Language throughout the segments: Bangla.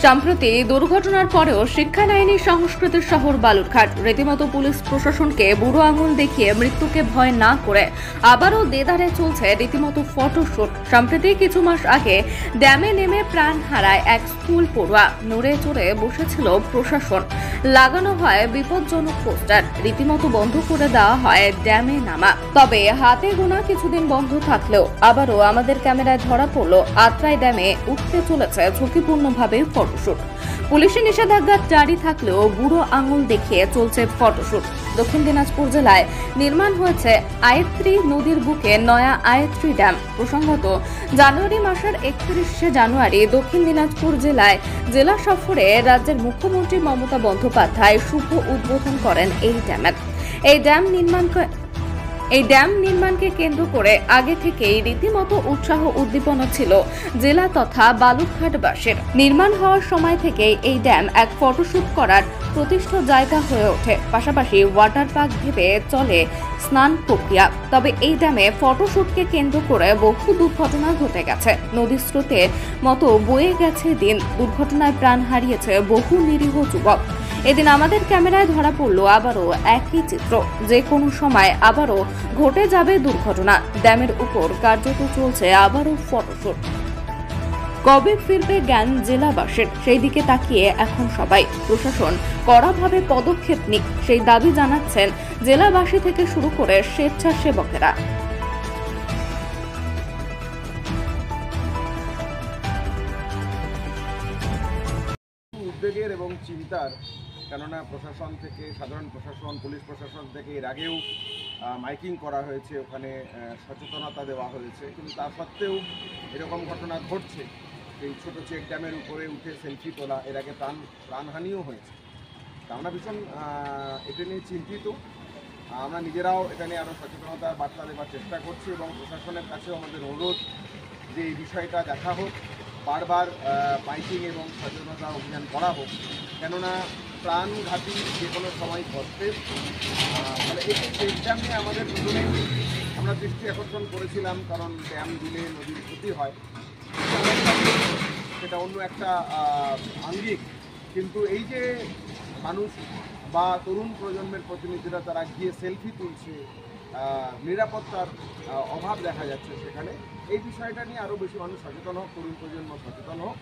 সম্প্রতি দুর্ঘটনার পরেও শিক্ষা নেয়নি সংস্কৃতির শহর বালুরঘাট। রীতিমতো পুলিশ প্রশাসনকে বুড়ো আঙুল দেখিয়ে মৃত্যুকে ভয় না করে আবারও দেদারে চলছে রীতিমতো ফটোশুট। সম্প্রতি কিছু মাস আগে ড্যামে নেমে প্রাণ হারায় এক স্কুল পড়ুয়া। নড়ে চড়ে বসেছিল প্রশাসন, লাগানো হয় বিপজ্জনক পোস্টার, রীতিমতো বন্ধ করে দেওয়া হয় ড্যামে নামা। তবে হাতে গোনা কিছুদিন বন্ধ থাকলেও আবারও আমাদের ক্যামেরায় ধরা পড়ল আত্রাই ড্যামে উঠতে চলেছে ঝুঁকিপূর্ণভাবে ফটোশুট। পুলিশি নিষেধাজ্ঞা জারি থাকলেও বুড়ো আঙুল দেখিয়ে চলছে ফটোশুট। দক্ষিণ দিনাজপুর জেলায় নির্মাণ হয়েছে আয়ত্রী নদীর বুকে নয়া আয়ত্রী ড্যাম। প্রসঙ্গত, জানুয়ারি মাসের 31শে জানুয়ারি দক্ষিণ দিনাজপুর জেলায় জেলা সফরে রাজ্যের মুখ্যমন্ত্রী মমতা বন্দ্যোপাধ্যায় শুভ উদ্বোধন করেন এই ড্যামের। এই ড্যাম নির্মাণকে কেন্দ্র করে আগে থেকেই রীতিমতো উৎসাহ উদ্দীপনা ছিল জেলা তথা বালুরঘাটবাসীর। নির্মাণ হওয়ার সময় থেকেই এই ড্যাম এক ফটোশুট করার প্রতিষ্ঠিত জায়গা হয়ে ওঠে। পাশাপাশি ওয়াটার পার্ক ভেবে চলে স্নান প্রক্রিয়া। তবে এই ড্যামে ফটোশুটকে কেন্দ্র করে বহু দুর্ঘটনা ঘটে গেছে। নদীর স্রোতের মতো বয়ে গেছে দিন। দুর্ঘটনায় প্রাণ হারিয়েছে বহু নিরীহ যুবক। এদিন আমাদের ক্যামেরায় ধরা পড়ল আবারও একই চিত্র। যে কোনো সময় আবারও ঘটে যাবে দুর্ঘটনা। ড্যামের উপর কার্যত চলছে আবারও ফটোশুট। কবে ফিরবে জ্ঞান জেলাবাসীর, সেই দিকে তাকিয়ে এখন সবাই। প্রশাসন কড়াভাবে পদক্ষেপ নিক, সেই দাবি জানাচ্ছেন জেলাবাসী থেকে শুরু করে স্বেচ্ছাসেবকেরা। উদ্বেগের এবং চিন্তার, কেননা প্রশাসন থেকে, সাধারণ প্রশাসন, পুলিশ প্রশাসন থেকে এর আগেও মাইকিং করা হয়েছে, ওখানে সচেতনতা দেওয়া হয়েছে, কিন্তু তা সত্ত্বেও এরকম ঘটনা ঘটছে। এই ছোটো চেক ড্যামের উপরে উঠে সেলফি তোলা, এর আগে প্রাণহানিও হয়েছে। তা আমরা ভীষণ এটা নিয়ে চিন্তিত। আমরা নিজেরাও এটা নিয়ে আরও সচেতনতার বার্তা দেওয়ার চেষ্টা করছি এবং প্রশাসনের কাছেও আমাদের অনুরোধ যে এই বিষয়টা দেখা হোক, বারবার মাইকিং এবং সচেতনতা অভিযান করা হোক, কেননা প্রাণঘাতী যে কোনো সময় ঘটতে। তাহলে এই চেক ড্যাম নিয়ে আমাদের প্রথমে আমরা দৃষ্টি আকর্ষণ করেছিলাম, কারণ ড্যাম দিলে নদীর ক্ষতি হয়, সেটা অন্য একটা আঙ্গিক। কিন্তু এই যে মানুষ বা তরুণ প্রজন্মের প্রতিনিধিরা তারা গিয়ে সেলফি তুলছে, নিরাপত্তার অভাব দেখা যাচ্ছে সেখানে, এই বিষয়টা নিয়ে আরও বেশি মানুষ সচেতন হোক, তরুণ প্রজন্ম সচেতন হোক।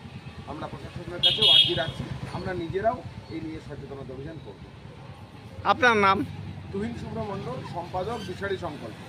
আমরা প্রশাসনের কাছেও আর্জি রাখছি, আমরা নিজেরাও এই নিয়ে সচেতনতা অভিযান করব। আপনার নাম? তুহিন শুভ্র মণ্ডল, সম্পাদক, দিশারি সংকল্প।